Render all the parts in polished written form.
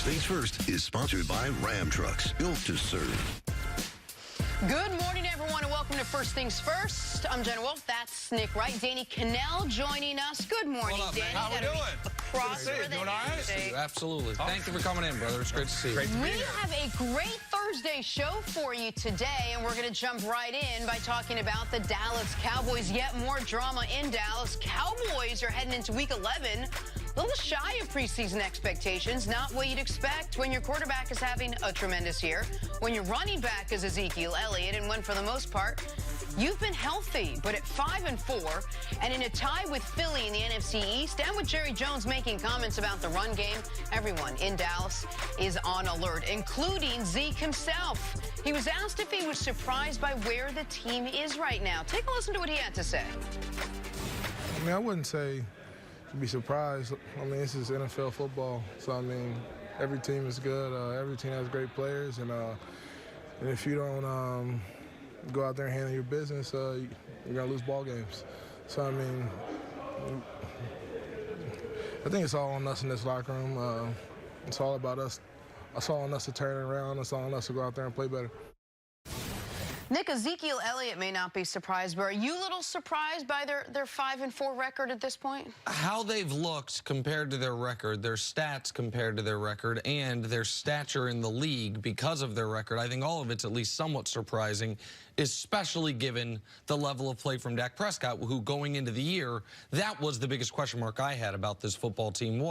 Things First is sponsored by Ram Trucks, built to serve. Good morning, everyone, and welcome to First Things First. I'm Jenna Wolf. That's Nick Wright. Danny Cannell joining us. Good morning, what up, Danny. Man? How we doing? Across good to see you. Doing all right? Absolutely. Thank you for coming in, brother. It's great to see you. We have a great Thursday show for you today, and we're going to jump right in by talking about the Dallas Cowboys. Yet more drama in Dallas. Cowboys are heading into Week 11. A little shy of preseason expectations, not what you'd expect when your quarterback is having a tremendous year, when your running back is Ezekiel Elliott, and when, for the most part, you've been healthy. But at 5-4, and in a tie with Philly in the NFC East, and with Jerry Jones making comments about the run game, everyone in Dallas is on alert, including Zeke himself. He was asked if he was surprised by where the team is right now. Take a listen to what he had to say. I mean, I wouldn't say be surprised. I mean, this is NFL football, so I mean, every team is good. Every team has great players, and if you don't go out there and handle your business, you're gonna lose ball games. So I mean, I think it's all on us in this locker room. It's all about us. It's all on us to turn it around. It's all on us to go out there and play better. Nick, Ezekiel Elliott may not be surprised, but are you a little surprised by their 5-4 record at this point? How they've looked compared to their record, their stats compared to their record, and their stature in the league because of their record, I think all of it's at least somewhat surprising, especially given the level of play from Dak Prescott, who going into the year, that was the biggest question mark I had about this football team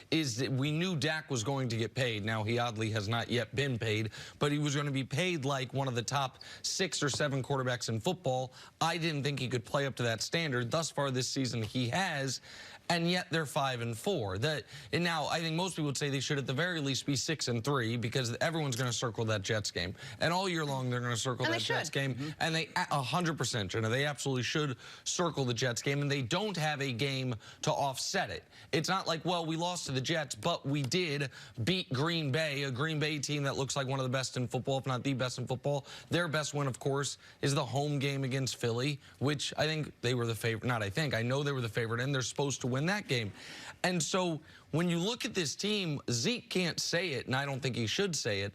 is that we knew Dak was going to get paid. Now, he oddly has not yet been paid, but he was going to be paid like one of the top 6 or 7 quarterbacks in football. I didn't think he could play up to that standard. Thus far this season, he has. And yet they're 5-4. And now I think most people would say they should at the very least be 6-3 because everyone's going to circle that Jets game. And all year long they're going to circle that Jets game. And they 100%, Jenna, they absolutely should circle the Jets game. And they don't have a game to offset it. It's not like, well, we lost to the Jets, but we did beat Green Bay, a Green Bay team that looks like one of the best in football, if not the best in football. Their best win, of course, is the home game against Philly, which I think they were the favorite. Not I think. I know they were the favorite, and they're supposed to win that game. And so when you look at this team, Zeke can't say it, and I don't think he should say it,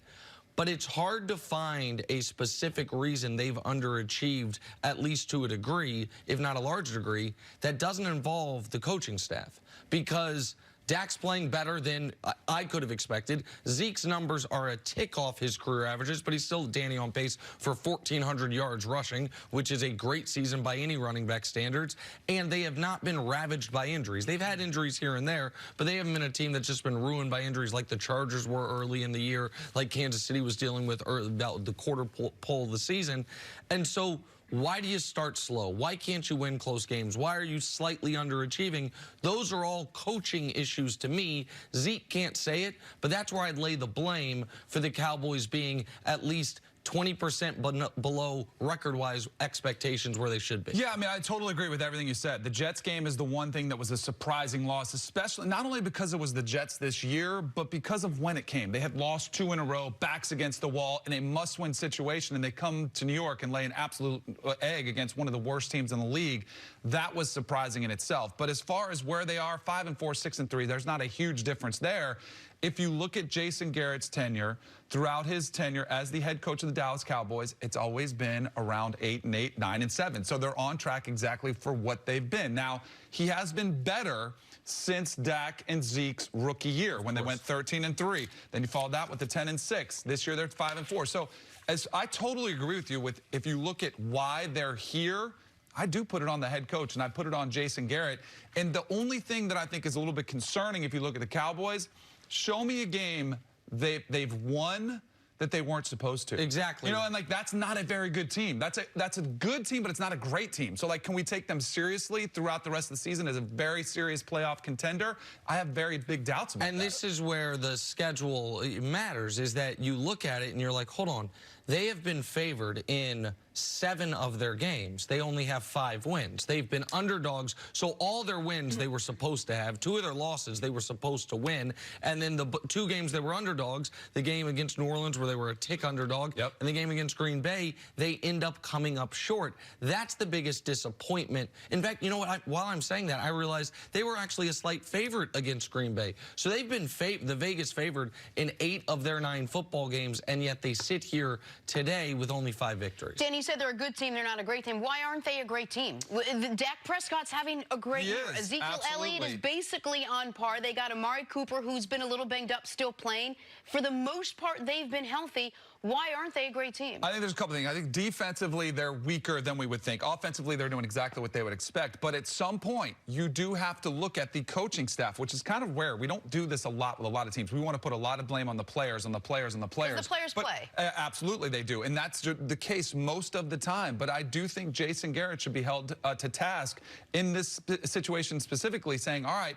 but it's hard to find a specific reason they've underachieved, at least to a degree, if not a large degree, that doesn't involve the coaching staff. Because Dak's playing better than I could have expected. Zeke's numbers are a tick off his career averages, but he's still, Danny, on pace for 1,400 yards rushing, which is a great season by any running back standards. And they have not been ravaged by injuries. They've had injuries here and there, but they haven't been a team that's just been ruined by injuries like the Chargers were early in the year, like Kansas City was dealing with about the quarter pole of the season. And so why do you start slow? Why can't you win close games? Why are you slightly underachieving? Those are all coaching issues to me. Zeke can't say it, but that's where I'd lay the blame for the Cowboys being at least 20% below record-wise expectations where they should be. Yeah, I mean, I totally agree with everything you said. The Jets game is the one thing that was a surprising loss, especially not only because it was the Jets this year, but because of when it came. They had lost 2 in a row, backs against the wall, in a must-win situation, and they come to New York and lay an absolute egg against one of the worst teams in the league. That was surprising in itself. But as far as where they are, 5-4, 6-3, there's not a huge difference there. If you look at Jason Garrett's tenure, throughout his tenure as the head coach of the Dallas Cowboys, it's always been around 8-8, 9-7. So they're on track exactly for what they've been. Now, he has been better since Dak and Zeke's rookie year when they went 13-3. Then you followed that with the 10-6. This year they're 5-4. So as I totally agree with you with if you look at why they're here, I do put it on the head coach, and I put it on Jason Garrett. And the only thing that I think is a little bit concerning if you look at the Cowboys, show me a game they've won that they weren't supposed to. Exactly. You know, and like that's not a very good team. That's a good team, but it's not a great team. So like, can we take them seriously throughout the rest of the season as a very serious playoff contender? I have very big doubts about that. And this is where the schedule matters, is that you look at it and you're like, hold on, they have been favored in 7 of their games. They only have 5 wins. They've been underdogs, so all their wins they were supposed to have. 2 of their losses they were supposed to win, and then the 2 games they were underdogs, the game against New Orleans where they were a tick underdog, and the game against Green Bay, they end up coming up short. That's the biggest disappointment. In fact, you know what, while I'm saying that, I realized they were actually a slight favorite against Green Bay. So they've been the Vegas favored in 8 of their 9 football games, and yet they sit here today with only 5 victories. Dan, you said they're a good team, they're not a great team. Why aren't they a great team? Dak Prescott's having a great year. Ezekiel Elliott is basically on par. They got Amari Cooper, who's been a little banged up, still playing. For the most part, they've been healthy. Why aren't they a great team? I think there's a couple things. I think defensively, they're weaker than we would think. Offensively, they're doing exactly what they would expect. But at some point, you do have to look at the coaching staff, which is kind of rare. We don't do this a lot with a lot of teams. We want to put a lot of blame on the players, on the players, on the players. Because the players play. Absolutely, they do. And that's the case most of the time. But I do think Jason Garrett should be held to task in this situation specifically, saying, all right,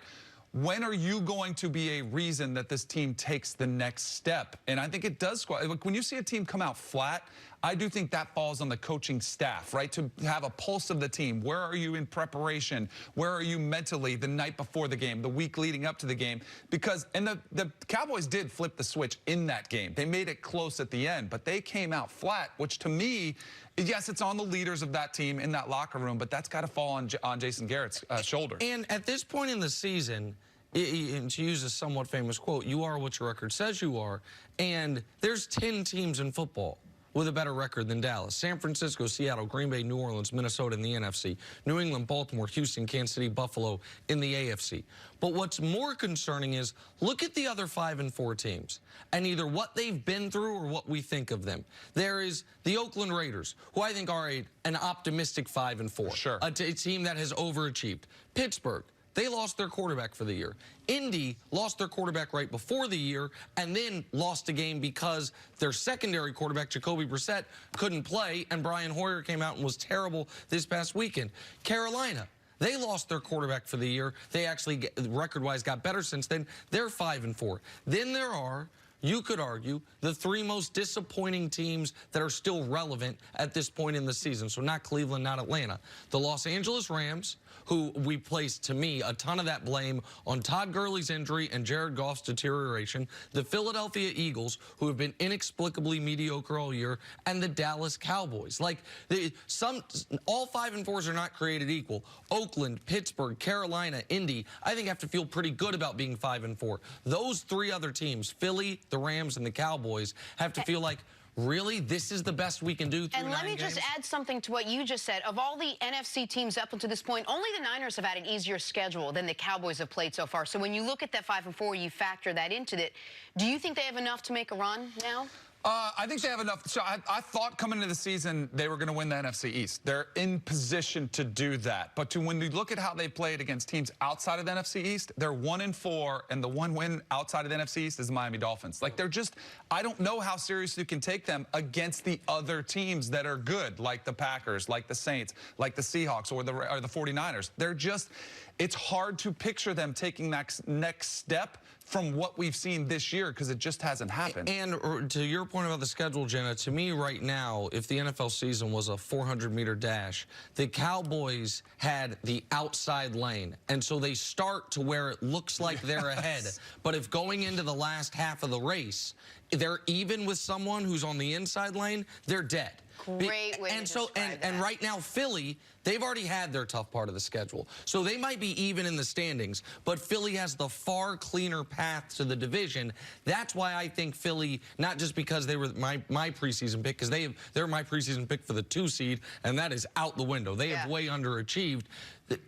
when are you going to be a reason that this team takes the next step? And I think it does. When you see a team come out flat, I do think that falls on the coaching staff, right? To have a pulse of the team. Where are you in preparation? Where are you mentally the night before the game, the week leading up to the game? Because, and the Cowboys did flip the switch in that game. They made it close at the end, but they came out flat, which to me, yes, it's on the leaders of that team in that locker room, but that's got to fall on Jason Garrett's shoulder. And at this point in the season, and to use a somewhat famous quote, you are what your record says you are, and there's 10 teams in football with a better record than Dallas. San Francisco, Seattle, Green Bay, New Orleans, Minnesota in the NFC. New England, Baltimore, Houston, Kansas City, Buffalo in the AFC. But what's more concerning is look at the other 5 and 4 teams and either what they've been through or what we think of them. There is the Oakland Raiders, who I think are an optimistic 5 and 4. Sure. A team that has overachieved. Pittsburgh. They lost their quarterback for the year. Indy lost their quarterback right before the year and then lost a game because their secondary quarterback, Jacoby Brissett, couldn't play, and Brian Hoyer came out and was terrible this past weekend. Carolina, they lost their quarterback for the year. They actually, record-wise, got better since then. They're 5 and 4. Then there are, you could argue, the 3 most disappointing teams that are still relevant at this point in the season. So not Cleveland, not Atlanta. The Los Angeles Rams, who we placed, to me, a ton of that blame on Todd Gurley's injury and Jared Goff's deterioration. The Philadelphia Eagles, who have been inexplicably mediocre all year, and the Dallas Cowboys. Like, all 5 and 4s are not created equal. Oakland, Pittsburgh, Carolina, Indy, I think have to feel pretty good about being 5 and 4. Those 3 other teams, Philly, the Rams, and the Cowboys, have to feel like, really? This is the best we can do through 9 games? And let me just add something to what you just said. Of all the NFC teams up until this point, only the Niners have had an easier schedule than the Cowboys have played so far. So when you look at that 5 and 4, you factor that into it. Do you think they have enough to make a run now? I think they have enough. So I thought coming into the season they were going to win the NFC East. They're in position to do that. But when you look at how they played against teams outside of the NFC East, they're 1 and 4, and the one win outside of the NFC East is the Miami Dolphins. Like, they're just, I don't know how serious you can take them against the other teams that are good, like the Packers, like the Saints, like the Seahawks, or the 49ers. They're just, it's hard to picture them taking that next step from what we've seen this year, because it just hasn't happened. And to your point about the schedule, Jenna, to me right now, if the NFL season was a 400-meter dash, the Cowboys had the outside lane. And so they start to where it looks like they're ahead. But if going into the last half of the race, they're even with someone who's on the inside lane, they're dead. Great way to describe that. And right now, Philly, they've already had their tough part of the schedule. So they might be even in the standings, but Philly has the far cleaner path to the division. That's why I think Philly, not just because they were my preseason pick, because they're my preseason pick for the 2 seed, and that is out the window. They have way underachieved.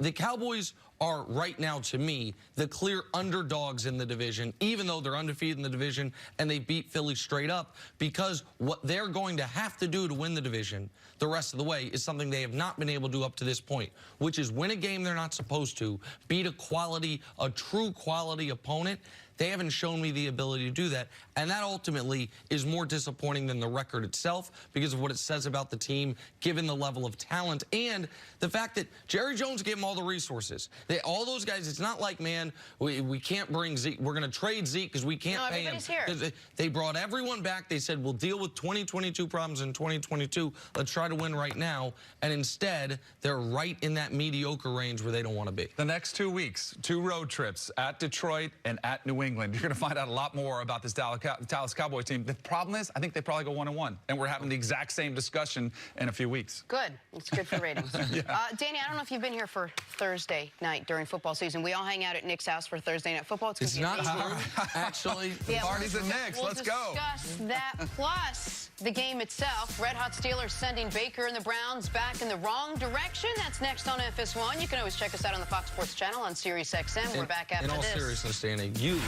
The Cowboys are right now, to me, the clear underdogs in the division, even though they're undefeated in the division and they beat Philly straight up, because what they're going to have to do to win the division the rest of the way is something they have not been able to do up to this point, which is win a game they're not supposed to, beat a true quality opponent. They haven't shown me the ability to do that, and that ultimately is more disappointing than the record itself because of what it says about the team, given the level of talent and the fact that Jerry Jones gave them all the resources. All those guys, it's not like, man, we can't bring Zeke. We're going to trade Zeke because we can't pay him. Here. They brought everyone back. They said, we'll deal with 2022 problems in 2022. Let's try to win right now. And instead, they're right in that mediocre range where they don't want to be. The next 2 weeks, 2 road trips at Detroit and at New England. You're going to find out a lot more about this Dallas Cowboys team. The problem is, I think they probably go 1-1, and we're having the exact same discussion in a few weeks. Good. It's good for ratings. Yeah. Danny, I don't know if you've been here for Thursday night during football season. We all hang out at Nick's house for Thursday night football. It's not hard, actually. Yeah, party's at Nick's. Let's go. We'll discuss that plus the game itself. Red Hot Steelers sending Baker and the Browns back in the wrong direction. That's next on FS1. You can always check us out on the Fox Sports channel on Sirius XM. We're back after this. In all seriousness, Danny, you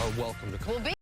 are welcome to come. We'll be